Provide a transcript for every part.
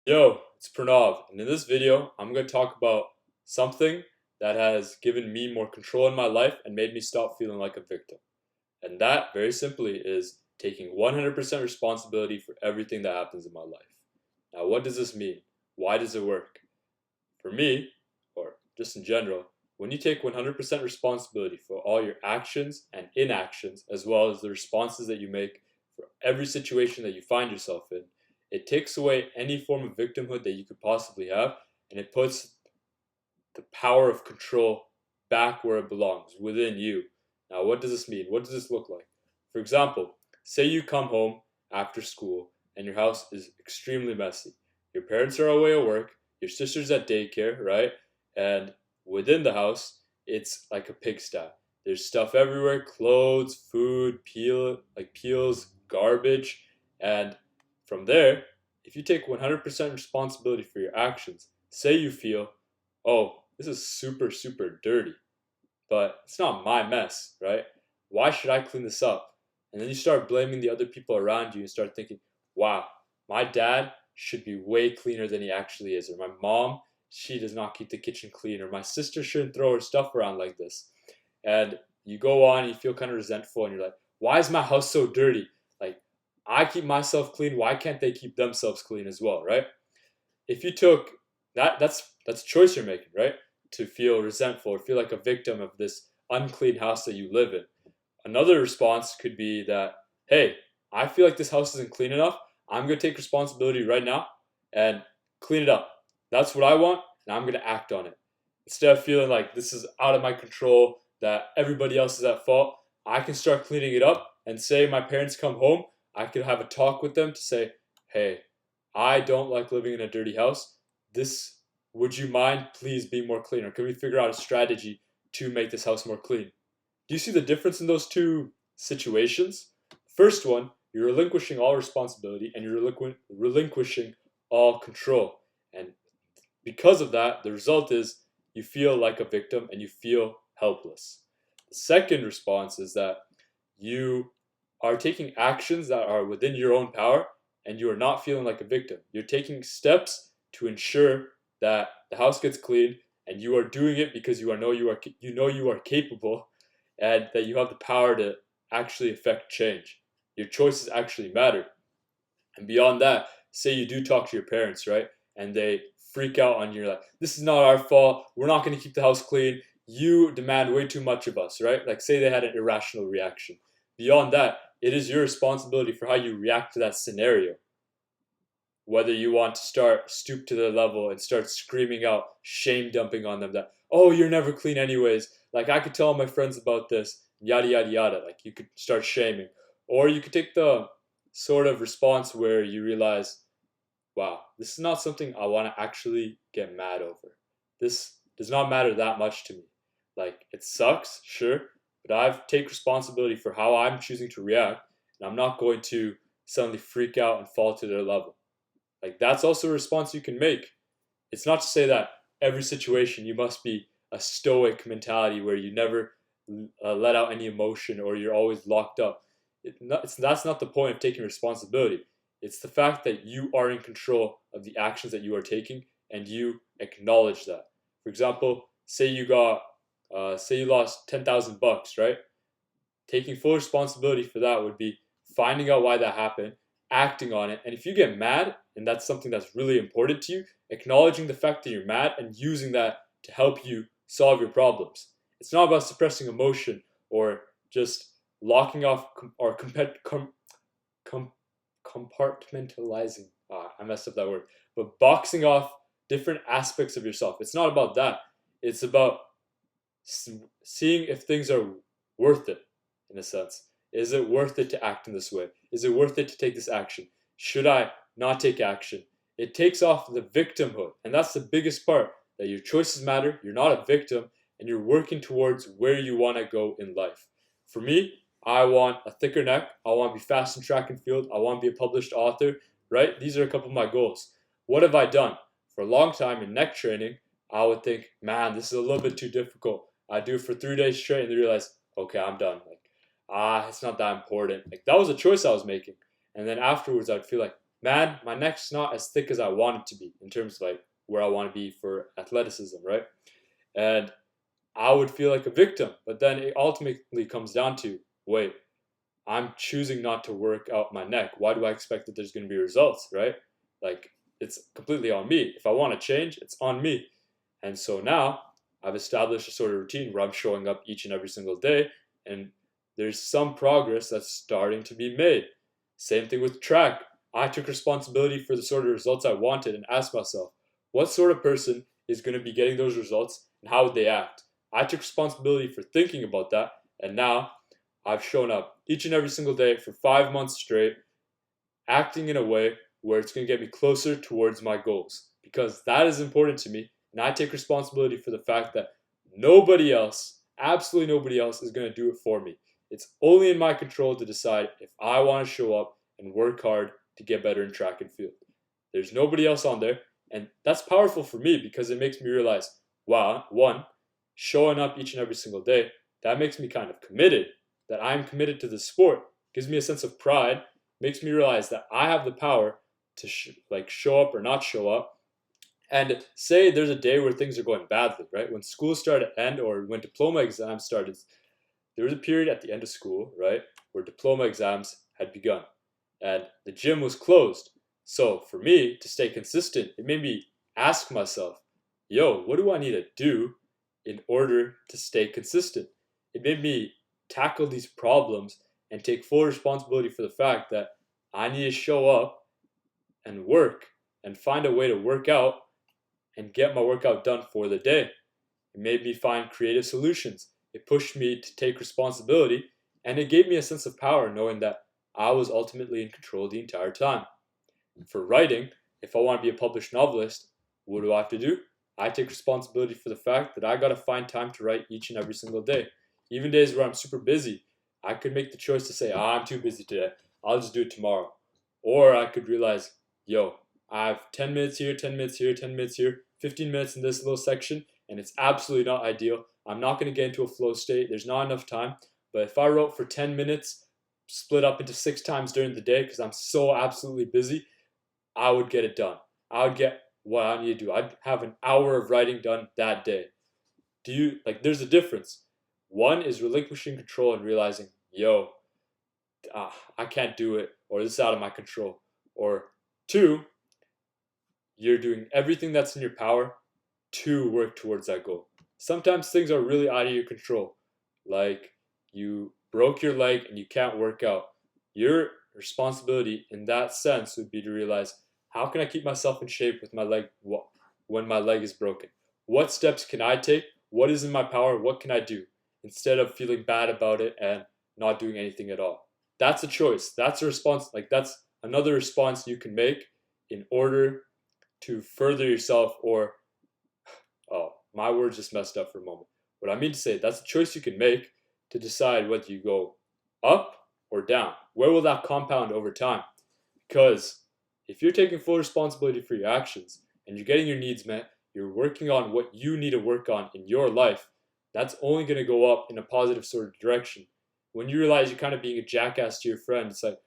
Yo, it's Pranav, and in this video, I'm going to talk about something that has given me more control in my life and made me stop feeling like a victim. And that, very simply, is taking 100% responsibility for everything that happens in my life. Now, what does this mean? Why does it work? For me, or just in general, when you take 100% responsibility for all your actions and inactions, as well as the responses that you make for every situation that you find yourself in, it takes away any form of victimhood that you could possibly have, and it puts the power of control back where it belongs, within you. Now, what does this mean? What does this look like? For example, say you come home after school and your house is extremely messy. Your parents are away at work, your sister's at daycare, right? And within the house, it's like a pigsty. There's stuff everywhere, clothes, food, peels, garbage, and from there, if you take 100% responsibility for your actions, say you feel, oh, this is super, super dirty, but it's not my mess, right? Why should I clean this up? And then you start blaming the other people around you and start thinking, wow, my dad should be way cleaner than he actually is. Or my mom, she does not keep the kitchen clean. Or my sister shouldn't throw her stuff around like this. And you go on, you feel kind of resentful, and you're like, why is my house so dirty? Like, I keep myself clean. Why can't they keep themselves clean as well, right? If you took that's a choice you're making, right? To feel resentful or feel like a victim of this unclean house that you live in. Another response could be that, hey, I feel like this house isn't clean enough. I'm going to take responsibility right now and clean it up. That's what I want, and I'm going to act on it. Instead of feeling like this is out of my control, that everybody else is at fault, I can start cleaning it up and say my parents come home, I could have a talk with them to say, hey, I don't like living in a dirty house. This, would you mind please be more clean? Or can we figure out a strategy to make this house more clean? Do you see the difference in those two situations? First one, you're relinquishing all responsibility and you're relinquishing all control. And because of that, the result is you feel like a victim and you feel helpless. The second response is that you are taking actions that are within your own power and you are not feeling like a victim. You're taking steps to ensure that the house gets clean and you are doing it because you are capable and that you have the power to actually affect change. Your choices actually matter. And beyond that, say you do talk to your parents, right? And they freak out on you, like, this is not our fault. We're not going to keep the house clean. You demand way too much of us, right? Like, say they had an irrational reaction. Beyond that, it is your responsibility for how you react to that scenario. Whether you want to stoop to their level and start screaming out, shame dumping on them that, oh, you're never clean anyways. Like, I could tell all my friends about this, yada, yada, yada. Like, you could start shaming. Or you could take the sort of response where you realize, wow, this is not something I want to actually get mad over. This does not matter that much to me. Like, it sucks, sure, but I've take responsibility for how I'm choosing to react, and I'm not going to suddenly freak out and fall to their level. Like, that's also a response you can make. It's not to say that every situation you must be a stoic mentality where you never let out any emotion or you're always locked up. That's not the point of taking responsibility. It's the fact that you are in control of the actions that you are taking and you acknowledge that. For example, say you lost $10,000, right? Taking full responsibility for that would be finding out why that happened, acting on it, and if you get mad and that's something that's really important to you, acknowledging the fact that you're mad and using that to help you solve your problems. It's not about suppressing emotion or just locking off or com- compartmentalizing. I messed up that word, but boxing off different aspects of yourself. It's not about that. It's about seeing if things are worth it, in a sense. Is it worth it to act in this way? Is it worth it to take this action? Should I not take action? It takes off the victimhood. And that's the biggest part, that your choices matter, you're not a victim, and you're working towards where you want to go in life. For me, I want a thicker neck. I want to be fast in track and field. I want to be a published author, right? These are a couple of my goals. What have I done? For a long time in neck training, I would think, man, this is a little bit too difficult. I do it for 3 days straight and then realize, okay, I'm done. Like, it's not that important. Like, that was a choice I was making. And then afterwards, I'd feel like, man, my neck's not as thick as I want it to be in terms of like where I want to be for athleticism, right? And I would feel like a victim. But then it ultimately comes down to, wait, I'm choosing not to work out my neck. Why do I expect that there's going to be results, right? Like, it's completely on me. If I want to change, it's on me. And so now I've established a sort of routine where I'm showing up each and every single day, and there's some progress that's starting to be made. Same thing with track. I took responsibility for the sort of results I wanted and asked myself, what sort of person is going to be getting those results and how would they act? I took responsibility for thinking about that, and now I've shown up each and every single day for 5 months straight, acting in a way where it's going to get me closer towards my goals because that is important to me. And I take responsibility for the fact that nobody else, absolutely nobody else, is going to do it for me. It's only in my control to decide if I want to show up and work hard to get better in track and field. There's nobody else on there. And that's powerful for me because it makes me realize, wow, one, showing up each and every single day, that makes me kind of committed, that I'm committed to the sport, gives me a sense of pride, makes me realize that I have the power to show up or not show up. And say there's a day where things are going badly, right? When school started to end or when diploma exams started, there was a period at the end of school, right, where diploma exams had begun and the gym was closed. So for me to stay consistent, it made me ask myself, yo, what do I need to do in order to stay consistent? It made me tackle these problems and take full responsibility for the fact that I need to show up and work and find a way to work out and get my workout done for the day. It made me find creative solutions. It pushed me to take responsibility and it gave me a sense of power knowing that I was ultimately in control the entire time. For writing, if I want to be a published novelist, what do I have to do? I take responsibility for the fact that I got to find time to write each and every single day. Even days where I'm super busy, I could make the choice to say, I'm too busy today. I'll just do it tomorrow. Or I could realize, yo, I have 10 minutes here, 10 minutes here, 10 minutes here, 15 minutes in this little section, and it's absolutely not ideal. I'm not going to get into a flow state. There's not enough time. But if I wrote for 10 minutes, split up into 6 times during the day because I'm so absolutely busy, I would get it done. I would get what I need to do. I'd have an hour of writing done that day. There's a difference. One is relinquishing control and realizing, yo, I can't do it, or this is out of my control. Or two, you're doing everything that's in your power to work towards that goal. Sometimes things are really out of your control. Like you broke your leg and you can't work out. Your responsibility in that sense would be to realize, how can I keep myself in shape with my leg when my leg is broken? What steps can I take? What is in my power? What can I do? Instead of feeling bad about it and not doing anything at all. That's a choice. That's a response. That's another response you can make in order to further yourself or, oh, my words just messed up for a moment. What I mean to say, that's a choice you can make to decide whether you go up or down. Where will that compound over time? Because if you're taking full responsibility for your actions and you're getting your needs met, you're working on what you need to work on in your life, that's only going to go up in a positive sort of direction. When you realize you're kind of being a jackass to your friend, it's like,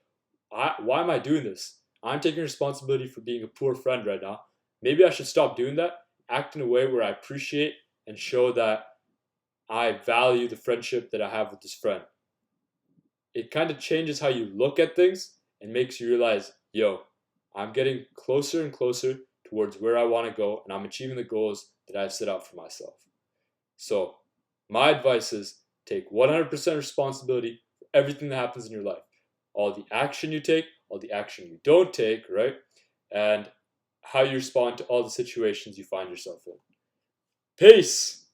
why am I doing this? I'm taking responsibility for being a poor friend right now. Maybe I should stop doing that, act in a way where I appreciate and show that I value the friendship that I have with this friend. It kind of changes how you look at things and makes you realize, yo, I'm getting closer and closer towards where I want to go and I'm achieving the goals that I've set out for myself. So, my advice is take 100% responsibility for everything that happens in your life. All the action you take, all the action you don't take, right? And how you respond to all the situations you find yourself in. Peace!